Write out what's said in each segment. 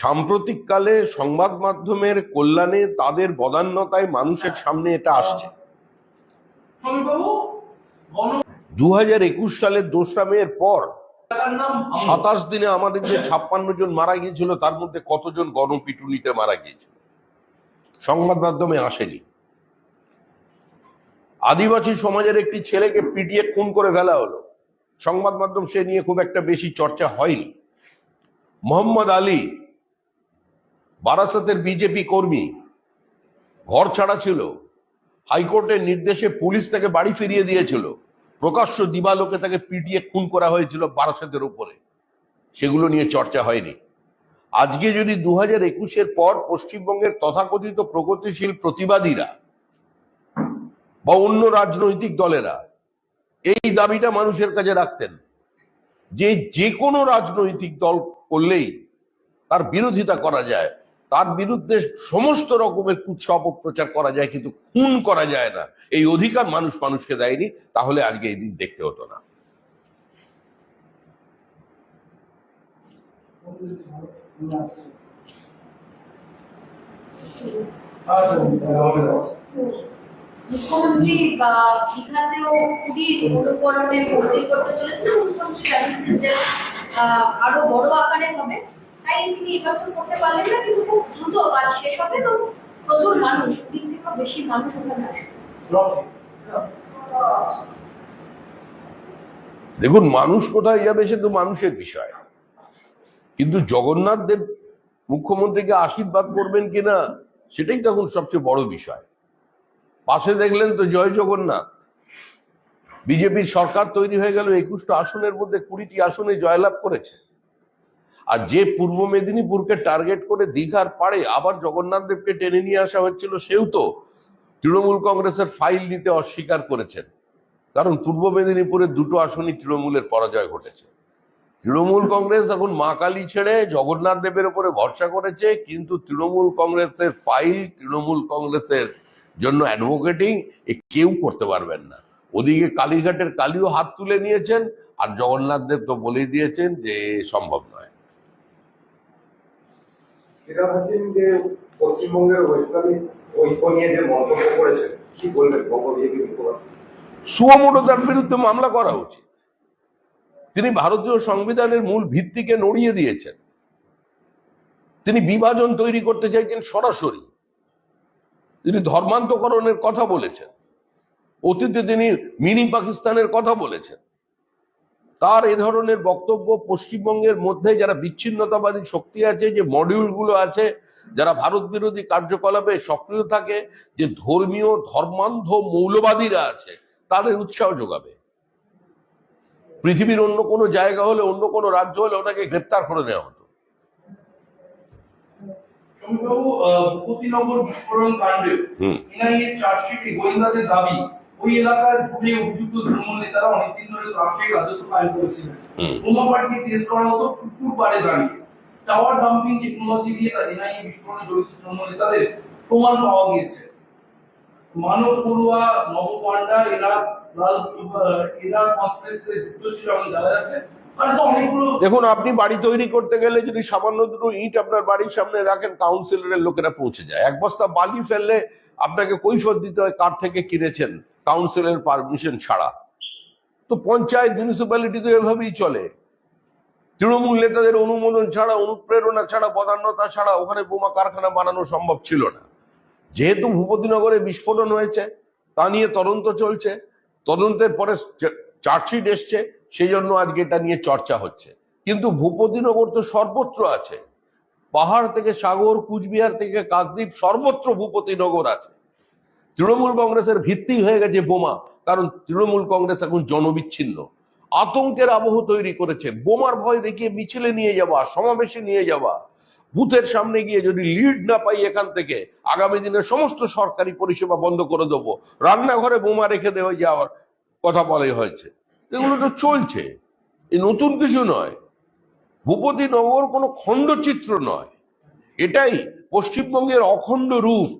সাম্প্রতিককালে সংবাদ মাধ্যমের কল্যাণে তাদের বদান্যতায় মানুষের সামনে এটা আসছে। 2021 সালের 2রা মের পর 27 দিনে আমাদের যে 56 জন মারা গিয়েছিল তার মধ্যে কতজন গণপিটুনিতে মারা গিয়েছিল সংবাদ মাধ্যমে আসেনি। আদিবাসী সমাজের একটি ছেলেকে পিটিয়ে খুন করে ফেলা হলো, সংবাদ মাধ্যম সে নিয়ে খুব একটা বেশি চর্চা হয়নি। মোহাম্মদ আলী বারাসাতের বিজেপি কর্মী ঘর ছাড়া ছিল, হাইকোর্টের নির্দেশে পুলিশ তাকে বাড়ি ফিরিয়ে দিয়েছিল, প্রকাশ্য দিবালোকে তাকে পিটিয়ে খুন করা হয়েছিল বারাসাতের উপরে, সেগুলো নিয়ে চর্চা হয়নি। আজকে যদি 2021-এর পর পশ্চিমবঙ্গের তথাকথিত প্রগতিশীল প্রতিবাদীরা বা অন্য রাজনৈতিক দলেরা এই দাবিটা মানুষের কাছে রাখতেন যে কোনো রাজনৈতিক দল করলেই তার বিরোধিতা করা যায়, তার বিরুদ্ধে সমস্ত রকমের কুৎসা অপপ্রচার করা যায়, কিন্তু খুন করা যায় না, এই অধিকার মানুষকে দেয়নি, তাহলে আজকে এই দিন দেখতে হতো না। মুখ্যমন্ত্রী দীঘাতেও পুরীর অনুকরণে বদলি করতে চলেছেন। মুখ্যমন্ত্রী জানিয়েছেন যে আরো বড় আকারে হবে, তাই তিনি এবছর করতে পারলেন না, কিন্তু খুব দ্রুত কাজ শেষ হবে তো প্রচুর মানুষ, দিন থেকেও বেশি মানুষ ওখানে আসবে। দেখুন, মানুষ কোথায় যাবে সে তো মানুষের বিষয়, কিন্তু জগন্নাথ দেব মুখ্যমন্ত্রীকে আশীর্বাদ করবেন কিনা সেটাই তখন সবচেয়ে বড় বিষয়। পাশে দেখলেন তো জয় জগন্নাথ, বিজেপির সরকার তৈরি হয়ে গেল, 21টা আসনের মধ্যে 20টি আসনে জয়লাভ করেছে। আর যে পূর্ব মেদিনীপুরকে টার্গেট করে দীঘার পাড়ে আবার জগন্নাথ দেবকে টেনে নিয়ে আসা হচ্ছিল, সেও তো তৃণমূল কংগ্রেসের ফাইল নিতে অস্বীকার করেছেন, কারণ পূর্ব মেদিনীপুরের 2টো আসনই তৃণমূলের পরাজয় ঘটেছে। তৃণমূল কংগ্রেস এখন মা কালী ছেড়ে জগন্নাথ দেবের উপরে ভরসা করেছে, কিন্তু তৃণমূল কংগ্রেসের ফাইল, তৃণমূল কংগ্রেসের জন্য অ্যাডভোকেটিং কেউ করতে পারবেন না। ওদিকে কালীঘাটের কালীও হাত তুলে নিয়েছেন, আর জগন্নাথ দেব তো বলেই দিয়েছেন যে সম্ভব নয়। যে পশ্চিমবঙ্গের ইসলামিক ঐক্য নিয়ে যে মন্তব্য করেছেন, কি বলবেন? সুমোটো তার বিরুদ্ধে মামলা করা উচিত। তিনি ভারতীয় সংবিধানের মূল ভিত্তিকে নড়িয়ে দিয়েছেন, তিনি বিভাজন তৈরি করতে চাইছেন সরাসরি, তিনি ধর্মান্তকরণের কথা বলেছেন, অতীতে তিনি মিনি পাকিস্তানের কথা বলেছেন। তার এ ধরনের বক্তব্য পশ্চিমবঙ্গের মধ্যে যারা বিচ্ছিন্নতাবাদী শক্তি আছে, যে মডিউলগুলো আছে, যারা ভারত বিরোধী কার্যকলাপে সক্রিয় থাকে, যে ধর্মীয় ধর্মান্ধ মৌলবাদীরা আছে, তাদের উৎসাহ যোগাবে। পৃথিবীর অন্য কোনো জায়গা হলে, অন্য কোনো রাজ্য হলে ওটাকে গ্রেপ্তার করে নেওয়া হতো। ভূপতিনগর বিস্ফোরণ কাণ্ডে এনআইএ চার্জশিটে গোয়েন্দাদের দাবি ওই এলাকার জুড়ে অভিযুক্ত ধর্ম নেতারা অনেকদিন ধরে ট্রান্সফার রাজত্ব কায়েম করেছিলেন। বোমা ফাটিয়ে টেস্ট করা হতো পুকুর পাড়ে দাঁড়িয়ে। টাওয়ার ডাম্পিং টেকনোলজি দিয়ে এনআইএ বিস্ফোরণে জড়িত ধর্ম নেতাদের প্রমাণ পাওয়া গিয়েছে। মানব পড়ুয়া, নবপান্ডা এরা কনস্পিরেসিতে যুক্ত ছিল এমন জানা যাচ্ছে। দেখুন, আপনি বাড়ি তৈরি করতে গেলে যদি সামান্য দুটো ইট আপনার বাড়ির সামনে রাখেন, কাউন্সিলরের লোকেরা পৌঁছে যায়। এক বস্তা বালি ফেললে আপনাকে কৈফিয়ত দিতে হয় কার থেকে কিনেছেন, কাউন্সিলের পারমিশন ছাড়া। তো পঞ্চায়েত, মিউনিসিপ্যালিটি তো এভাবেই চলে। তৃণমূল নেতাদের অনুমোদন ছাড়া, অনুপ্রেরণা ছাড়া, বদান্যতা ছাড়া ওখানে বোমা কারখানা বানানো সম্ভব ছিল না। যেহেতু ভূপতিনগরে বিস্ফোরণ হয়েছে, তা নিয়ে তদন্ত চলছে, তদন্তের পরে চার্জশিট এসছে, সেই জন্য আজকে এটা নিয়ে চর্চা হচ্ছে। কিন্তু ভূপতিনগর তো সর্বত্র আছে, পাহাড় থেকে সাগর, কুচবিহার থেকে কাকদ্বীপ, সর্বত্র ভূপতিনগর আছে। তৃণমূল কংগ্রেসের ভিত্তি হয়ে গেছে বোমা, কারণ তৃণমূল কংগ্রেস এখন জনবিচ্ছিন্ন, আতঙ্কের আবহ তৈরি করেছে। বোমার ভয় দেখিয়ে মিছিলে নিয়ে যাওয়া, সমাবেশে নিয়ে যাওয়া, বুথের সামনে গিয়ে যদি লিড না পাই এখান থেকে, আগামী দিনে সমস্ত সরকারি পরিষেবা বন্ধ করে দেবো, রান্নাঘরে বোমা রেখে দেওয়া যাওয়ার কথা বলাই হয়েছে। এগুলো তো চলছে, এ নতুন কিছু নয়। ভূপতিনগর কোনো খণ্ডচিত্র নয়, এটাই পশ্চিমবঙ্গের অখণ্ড রূপ।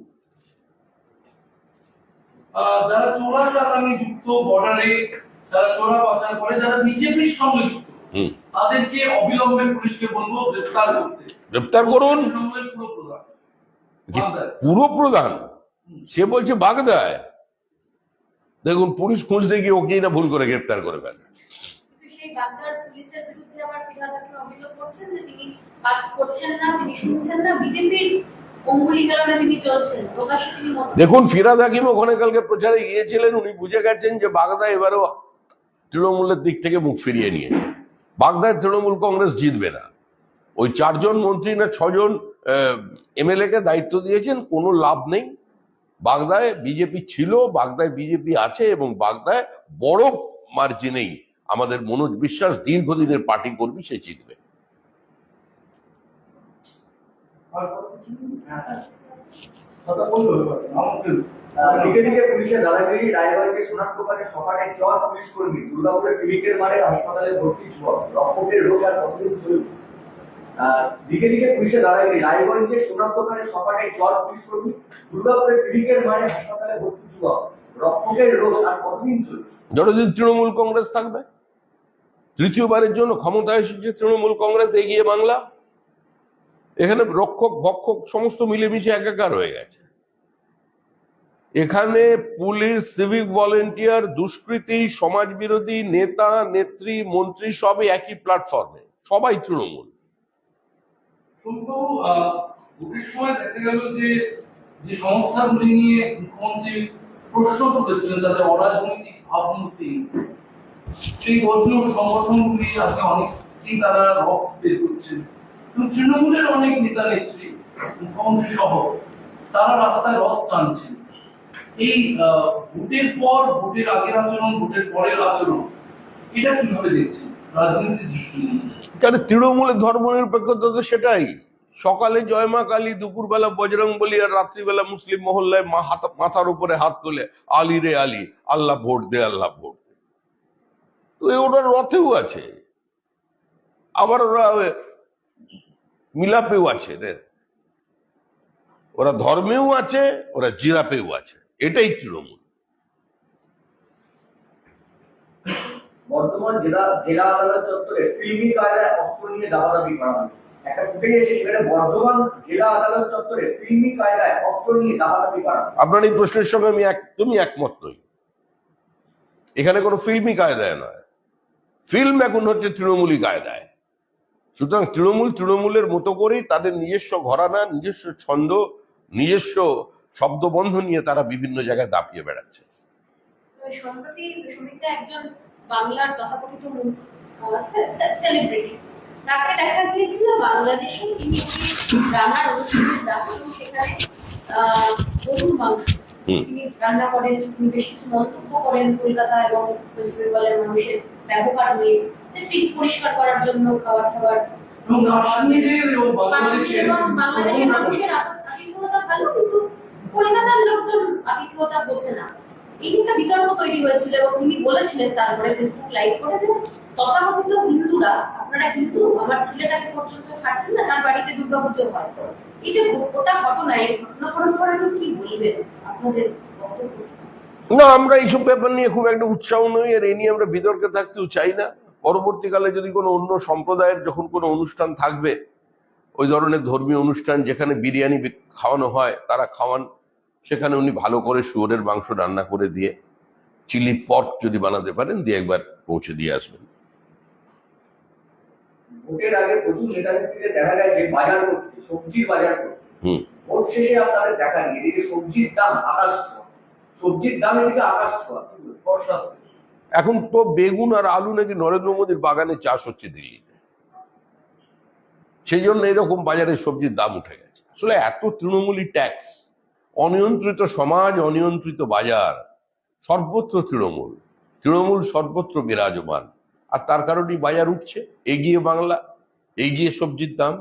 যারা চোরাচালানি যুক্ত বর্ডারে, যারা চোরা পাচার করে, যারা বিজেপির সঙ্গে যুক্ত, তাদেরকে অবিলম্বে পুলিশকে বলবো গ্রেফতার করতে। গ্রেপ্তার করুন। তৃণমূলের পুরো প্রধান বাগদায়। পুরো প্রধান সে বলছে বাগদায়। দেখুন পুলিশ খুঁজতে গিয়ে ওকেই না ভুল করে গ্রেপ্তার করে ফেলে। কিন্তু সেই বাগদার পুলিশের বিরুদ্ধে আবার ফিরহাদ হাকিম অভিযোগ করছেন যে তিনি কাজ করছেন না, তিনি শুনছেন না, বিজেপির অঙ্গুলিকারণে তিনি চলছেন, প্রকাশ্যে তিনি মত। দেখুন ফিরহাদ হাকিম ওখানে কালকে প্রচারে গিয়েছিলেন, উনি বুঝে গেছেন যে বাগদা এবারেও তৃণমূলের দিক থেকে মুখ ফিরিয়ে নিয়েছে। বাগদায় তৃণমূল কংগ্রেস জিতবে না। ওই 4 জন মন্ত্রী না 6 জন এমএলএ কে দায়িত্ব দিয়েছেন, কোনো লাভ নেই। বাগদায় বিজেপি ছিল, বাগদায় বিজেপি আছে, এবং বাগদায় বড় মার্জিনেই আমাদের মনোজ বিশ্বাস দীর্ঘদিনের পার্টি কর্মী, সে জিতবে। আর কথা বলবো আমাকে দিকে দিকে পুলিশের দাদাগিরি, রায়গঞ্জে সোনার দোকানে সকালে চর পুলিশ কর্মী, দুর্গাপুরে সিভিকের মারে হাসপাতালে ভর্তি ছোঁয়া, রক্ষকের রোষ আর কতদিন চলবে? দিকে দিকে পুলিশের দাদাগিরি, রায়গঞ্জে সোনার দোকানে সকালে চর পুলিশ কর্মী, দুর্গাপুরে সিভিকের মারে হাসপাতালে ভর্তি ছোঁয়া, রক্ষকের রোষ আর কতদিন চলবে? যতদিন তৃণমূল কংগ্রেস থাকবে। তৃতীয়বারের জন্য ক্ষমতায় এসেছে তৃণমূল কংগ্রেস, এগিয়ে বাংলা। এখানে রক্ষক ভক্ষক সমস্ত মিলেমিশে একাকার হয়ে গেছে। এখানে পুলিশ, সিভিক ভলেন্টিয়ার, দুষ্কৃতী, সমাজ বিরোধী নেতা নেত্রী মন্ত্রী সবই একই প্ল্যাটফর্মে, সবাই তৃণমূল। শুনবাবু, ভোটের সময় দেখা গেল যে যে সংস্থাগুলি নিয়ে মুখ্যমন্ত্রী প্রশ্ন তুলেছিলেন তাদের অরাজনৈতিক ভাবমূর্তি, সেই ধর্মীয় সংগঠনগুলি আজকে অনেকই তারা রক্ত বের করছেন। তৃণমূলের অনেক নেতা নেত্রী, মুখ্যমন্ত্রী সহ, তারা রাস্তায় রথ টানছেন। এই ভোটের পর, ভোটের আগের আচরণ, ভোটের পরের আচরণ, এটা কিভাবে দেখছেন রাজনীতির দৃষ্টি? তৃণমূলের ধর্মনিরপেক্ষতা তো সেটাই। সকালে জয়মা কালী, দুপুরবেলা বজরং বলি, আর রাত্রিবেলা মুসলিম মহল্লায় মাথার উপরে হাত তুলে আলী রে আলী, আল্লাহ ভোট দে, আল্লাহ ভোট দে। তো ওটার রথেও আছে, আবার ওরা মিলাপেও আছে, ওরা ধর্মেও আছে, ওরা জিরাপেও আছে। এটাই তৃণমূল। বর্তমান জেলা আদালত চত্বরে ফিল্মি কায়দায় অস্ত্র নিয়ে দাবাদাবি করা হয়। একটা ফুটেজ এসে সেখানে বর্ধমান জেলা আদালত চত্বরে ফিল্মি কায়দায় অস্ত্র নিয়ে দাবাদাবি করা হয়। আপনার এই প্রশ্নের সঙ্গে আমি একদমই একমত নই। এখানে কোনো ফিল্মি কায়দায় নয়, ফিল্ম এখন হচ্ছে তৃণমূলী কায়দায়। সুতরাং তৃণমূলের মতো করেই তাদের নিজস্ব ঘরানা, নিজস্ব ছন্দ, নিজস্ব শব্দবন্ধ নিয়ে তারা বিভিন্ন জায়গায় দাপিয়ে বেড়াচ্ছে। সম্প্রতি সুমিত্রা একজন বাংলার তথাকথিত সেলিব্রিটি, তাকে দেখা গিয়েছিল বাংলাদেশে, তিনি রান্নার অনুষ্ঠানে যাচ্ছেন, সেখানে গরুর মাংস তিনি রান্না করেন, তিনি বেশ কিছু মন্তব্য করেন কলকাতা এবং ওয়েস্ট বেঙ্গলের মানুষের ব্যবহার নিয়ে, যে ফ্রিজ পরিষ্কার করার জন্য খাবার খাবার, এবং কাশ্মীরের ও বাংলাদেশের মানুষের আতিথ্যতা ভালো, কিন্তু কলকাতার লোকজন আতিথ্যতা বোঝে না। এই একটা বিতর্ক তৈরি হয়েছিল এবং তিনি বলেছিলেন তারপরে ফেসবুক লাইভ করে যে তথাকথিত হিন্দুরা, আপনারা হিন্দু, আমার ছেলেটাকে পর্যন্ত ছাড়ছেন না, তার বাড়িতে দুর্গাপুজো হয়। এই যে গোটা ঘটনা, এই ঘটনা পরম্পরা নিয়ে কি বলবেন, আপনাদের বক্তব্য? না, আমরা এইসব ব্যাপার নিয়ে খুব একটা উৎসাহ নই, আর এই নিয়ে আমরা বিতর্কে থাকতেও চাই না। পরবর্তীকালে যদি কোনো অন্য সম্প্রদায়ের যখন কোনো অনুষ্ঠান থাকবে, ওই ধরনের ধর্মীয় অনুষ্ঠান যেখানে বিরিয়ানি খাওয়ানো হয়, তারা খাওয়ান, সেখানে উনি ভালো করে শুয়োরের মাংস রান্না করে দিয়ে চিলি পর্ক যদি বানাতে পারেন, দিয়ে একবার পৌঁছে দিয়ে আসবেন। ভোটের আগে প্রচুর নেতা নেত্রীদের দেখা গেছে বাজার করতে, সবজির বাজার করতে। ভোট শেষে আপনাদের দেখা নেই, এদিকে সবজির দাম আকাশ ছোঁয়া, সবজির দাম এদিকে আকাশ ছোঁয়া। এখন তো বেগুন আর আলু নাকি নরেন্দ্র মোদীর বাগানে চাষ হচ্ছে দিল্লিতে, সেই জন্য এরকম বাজারে সবজির দাম উঠে গেছে। আসলে এত তৃণমূলী ট্যাক্স, অনিয়ন্ত্রিত সমাজ, অনিয়ন্ত্রিত বাজার, সর্বত্র তৃণমূল সর্বত্র বিরাজমান, আর তার কারণেই বাজার উঠছে। এগিয়ে বাংলা, এগিয়ে সবজির দাম।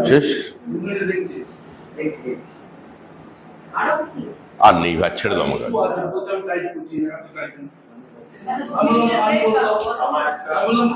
শেষ আর নেই, ভাই ছেড়ে দাম। আমি বললাম